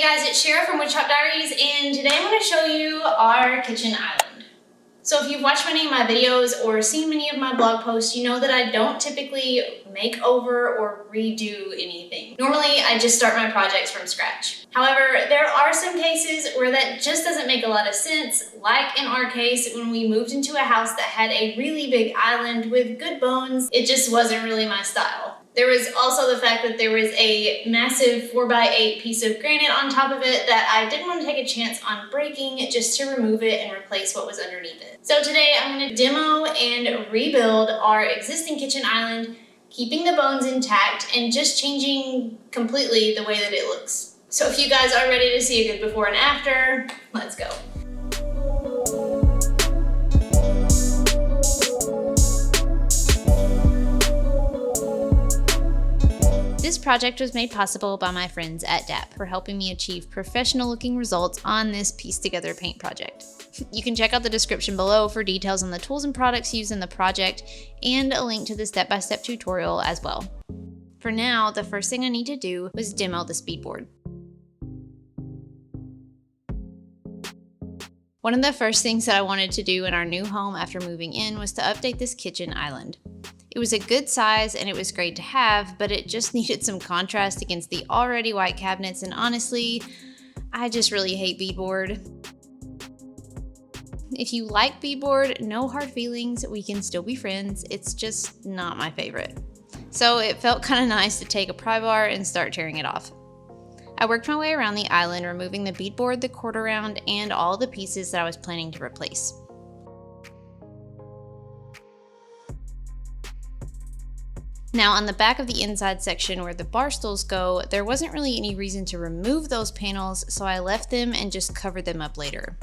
guys, it's Shara from Woodshop Diaries, and today I'm going to show you our kitchen island. So if you've watched many of my videos or seen many of my blog posts, you know that I don't typically make over or redo anything. Normally, I just start my projects from scratch. However, there are some cases where that just doesn't make a lot of sense, like in our case when we moved into a house that had a really big island with good bones. It just wasn't really my style. There was also the fact that there was a massive 4x8 piece of granite on top of it that I didn't want to take a chance on breaking just to remove it and replace what was underneath it. So today I'm going to demo and rebuild our existing kitchen island, keeping the bones intact and just changing completely the way that it looks. So if you guys are ready to see a good before and after, let's go. This project was made possible by my friends at DAP for helping me achieve professional looking results on this pieced together paint project. You can check out the description below for details on the tools and products used in the project and a link to the step-by-step tutorial as well. For now, the first thing I need to do was demo the speedboard. One of the first things that I wanted to do in our new home after moving in was to update this kitchen island. It was a good size and it was great to have, but it just needed some contrast against the already white cabinets, and honestly, I just really hate beadboard. If you like beadboard, no hard feelings, we can still be friends. It's just not my favorite. So it felt kind of nice to take a pry bar and start tearing it off. I worked my way around the island, removing the beadboard, the quarter round, and all the pieces that I was planning to replace. Now on the back of the inside section where the bar stools go, there wasn't really any reason to remove those panels, so I left them and just covered them up later.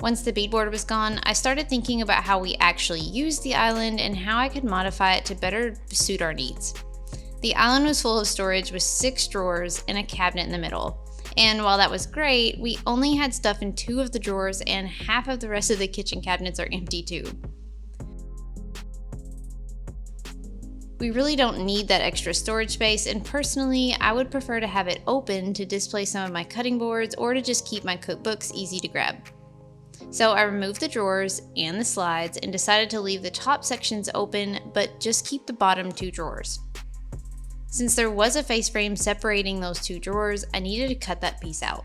Once the beadboard was gone, I started thinking about how we actually used the island and how I could modify it to better suit our needs. The island was full of storage with 6 drawers and a cabinet in the middle. And while that was great, we only had stuff in 2 of the drawers and half of the rest of the kitchen cabinets are empty too. We really don't need that extra storage space, and personally, I would prefer to have it open to display some of my cutting boards or to just keep my cookbooks easy to grab. So I removed the drawers and the slides and decided to leave the top sections open, but just keep the bottom 2 drawers. Since there was a face frame separating those 2 drawers, I needed to cut that piece out.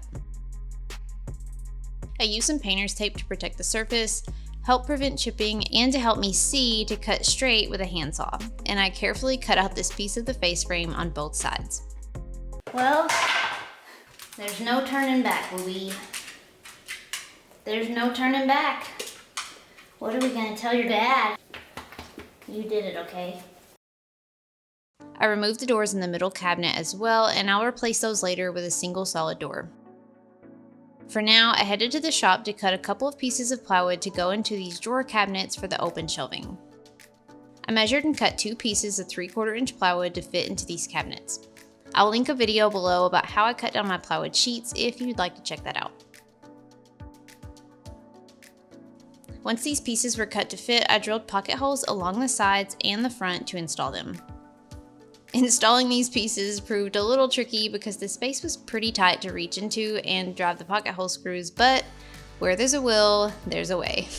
I used some painter's tape to protect the surface, help prevent chipping, and to help me see to cut straight with a handsaw, and I carefully cut out this piece of the face frame on both sides. Well, there's no turning back, Louie. There's no turning back. What are we gonna tell your dad? You did it, okay? I removed the doors in the middle cabinet as well, and I'll replace those later with a single solid door. For now, I headed to the shop to cut a couple of pieces of plywood to go into these drawer cabinets for the open shelving. I measured and cut 2 pieces of 3/4 inch plywood to fit into these cabinets. I'll link a video below about how I cut down my plywood sheets if you'd like to check that out. Once these pieces were cut to fit, I drilled pocket holes along the sides and the front to install them. Installing these pieces proved a little tricky because the space was pretty tight to reach into and drive the pocket hole screws, but where there's a will, there's a way.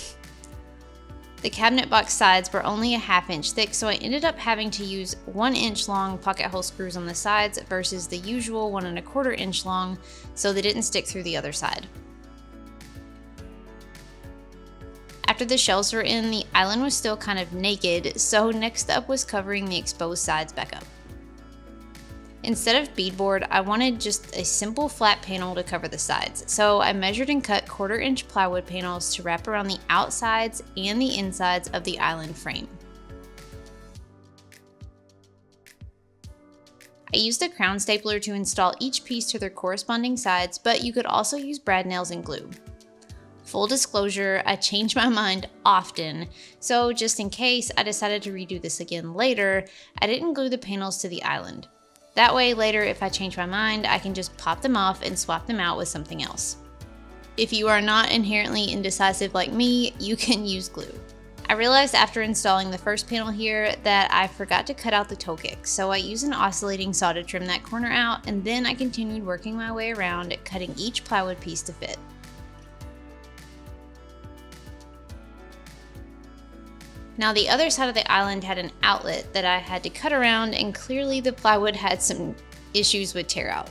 The cabinet box sides were only a 1/2 inch thick, so I ended up having to use 1 inch long pocket hole screws on the sides versus the usual 1 1/4 inch long, so they didn't stick through the other side. After the shelves were in, the island was still kind of naked, so next up was covering the exposed sides back up. Instead of beadboard, I wanted just a simple flat panel to cover the sides, so I measured and cut 1/4 inch plywood panels to wrap around the outsides and the insides of the island frame. I used a crown stapler to install each piece to their corresponding sides, but you could also use brad nails and glue. Full disclosure, I change my mind often, so just in case I decided to redo this again later, I didn't glue the panels to the island. That way later, if I change my mind, I can just pop them off and swap them out with something else. If you are not inherently indecisive like me, you can use glue. I realized after installing the first panel here that I forgot to cut out the toe kick, so I used an oscillating saw to trim that corner out, and then I continued working my way around, cutting each plywood piece to fit. Now the other side of the island had an outlet that I had to cut around, and clearly the plywood had some issues with tear out.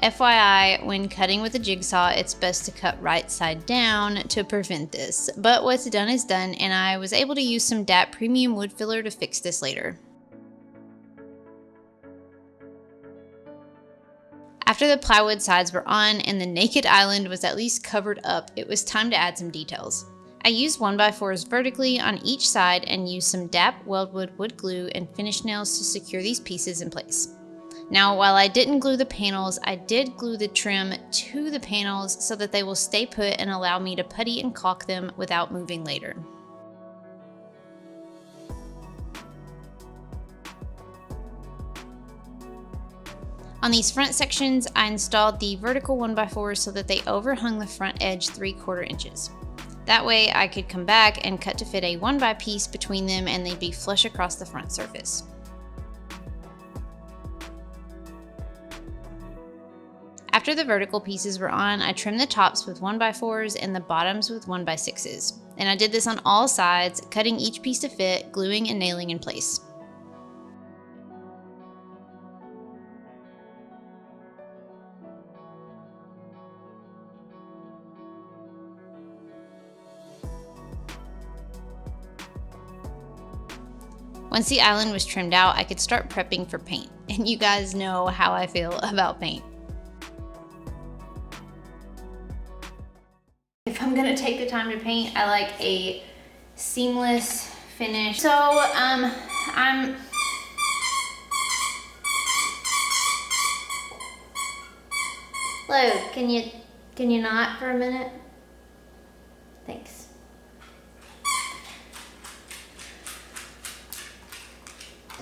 FYI, when cutting with a jigsaw, it's best to cut right side down to prevent this, but what's done is done, and I was able to use some DAP premium wood filler to fix this later. After the plywood sides were on and the naked island was at least covered up, it was time to add some details. I used 1x4s vertically on each side and used some DAP weldwood wood glue and finish nails to secure these pieces in place. Now, while I didn't glue the panels, I did glue the trim to the panels so that they will stay put and allow me to putty and caulk them without moving later. On these front sections, I installed the vertical 1x4s so that they overhung the front edge 3/4 inches. That way I could come back and cut to fit a 1x piece between them and they'd be flush across the front surface. After the vertical pieces were on, I trimmed the tops with 1x4s and the bottoms with 1x6s. And I did this on all sides, cutting each piece to fit, gluing and nailing in place. Once the island was trimmed out, I could start prepping for paint. And you guys know how I feel about paint. If I'm gonna take the time to paint, I like a seamless finish. So I'm Lou, can you not for a minute? Thanks.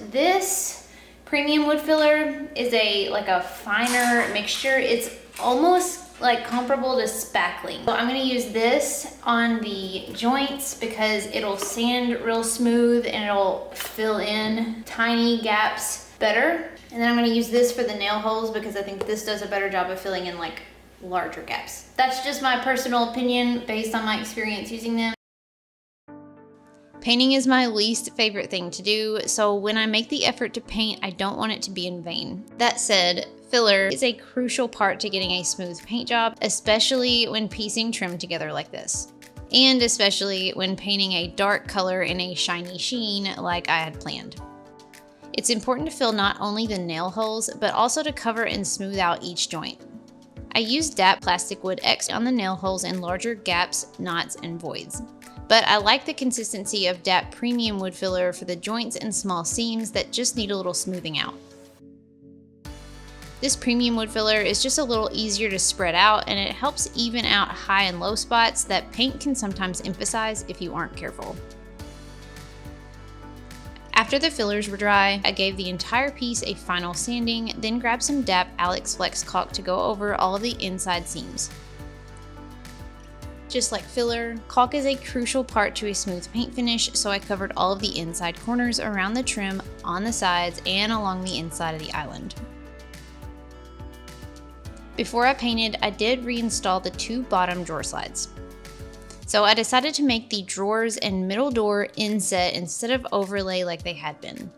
This premium wood filler is like a finer mixture. It's almost like comparable to spackling. So I'm gonna use this on the joints because it'll sand real smooth and it'll fill in tiny gaps better. And then I'm gonna use this for the nail holes because I think this does a better job of filling in like larger gaps. That's just my personal opinion based on my experience using them. Painting is my least favorite thing to do, so when I make the effort to paint, I don't want it to be in vain. That said, filler is a crucial part to getting a smooth paint job, especially when piecing trim together like this. And especially when painting a dark color in a shiny sheen like I had planned. It's important to fill not only the nail holes, but also to cover and smooth out each joint. I used DAP Plastic Wood X on the nail holes in larger gaps, knots, and voids. But I like the consistency of DAP Premium Wood Filler for the joints and small seams that just need a little smoothing out. This premium wood filler is just a little easier to spread out and it helps even out high and low spots that paint can sometimes emphasize if you aren't careful. After the fillers were dry, I gave the entire piece a final sanding, then grabbed some DAP Alex Flex caulk to go over all of the inside seams. Just like filler, caulk is a crucial part to a smooth paint finish, so I covered all of the inside corners around the trim, on the sides, and along the inside of the island. Before I painted, I did reinstall the two bottom drawer slides. So I decided to make the drawers and middle door inset instead of overlay like they had been.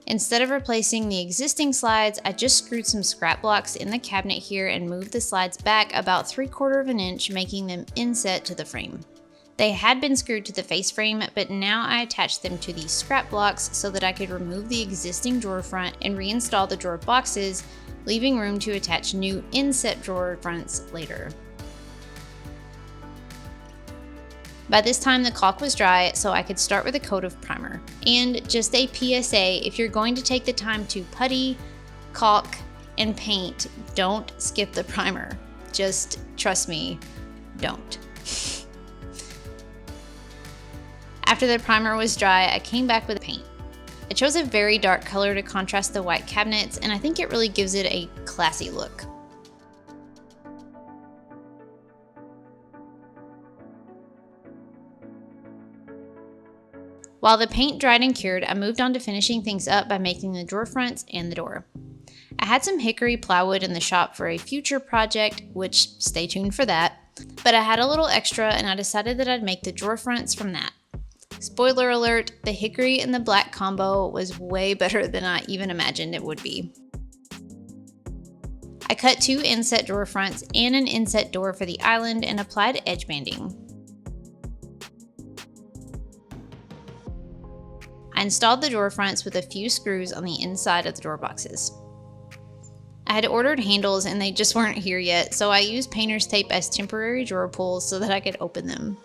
Instead of replacing the existing slides, I just screwed some scrap blocks in the cabinet here and moved the slides back about 3/4 of an inch, making them inset to the frame. They had been screwed to the face frame, but now I attached them to these scrap blocks so that I could remove the existing drawer front and reinstall the drawer boxes, leaving room to attach new inset drawer fronts later. By this time the caulk was dry, so I could start with a coat of primer. And just a PSA, if you're going to take the time to putty, caulk, and paint, don't skip the primer. Just trust me, don't. After the primer was dry, I came back with paint. I chose a very dark color to contrast the white cabinets, and I think it really gives it a classy look. While the paint dried and cured, I moved on to finishing things up by making the drawer fronts and the door. I had some hickory plywood in the shop for a future project, which stay tuned for that, but I had a little extra and I decided that I'd make the drawer fronts from that. Spoiler alert, the hickory and the black combo was way better than I even imagined it would be. I cut 2 inset drawer fronts and an inset door for the island and applied edge banding. I installed the drawer fronts with a few screws on the inside of the door boxes. I had ordered handles and they just weren't here yet, so I used painter's tape as temporary drawer pulls so that I could open them.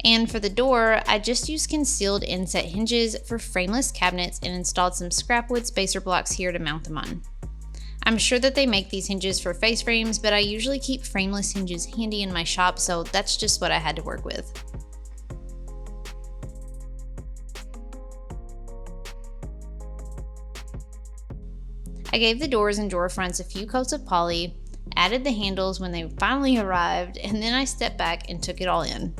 And for the door, I just used concealed inset hinges for frameless cabinets and installed some scrap wood spacer blocks here to mount them on. I'm sure that they make these hinges for face frames, but I usually keep frameless hinges handy in my shop, so that's just what I had to work with. I gave the doors and drawer fronts a few coats of poly, added the handles when they finally arrived, and then I stepped back and took it all in.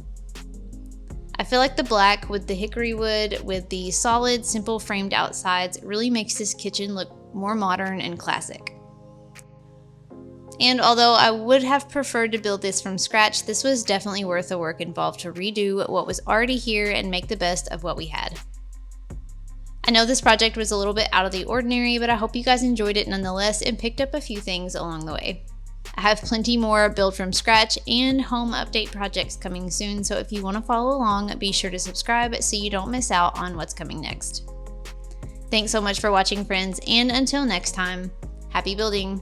I feel like the black with the hickory wood with the solid, simple framed outsides really makes this kitchen look more modern and classic. And although I would have preferred to build this from scratch, this was definitely worth the work involved to redo what was already here and make the best of what we had. I know this project was a little bit out of the ordinary, but I hope you guys enjoyed it nonetheless and picked up a few things along the way. I have plenty more build from scratch and home update projects coming soon, so if you want to follow along, be sure to subscribe so you don't miss out on what's coming next. Thanks so much for watching, friends, and until next time, happy building!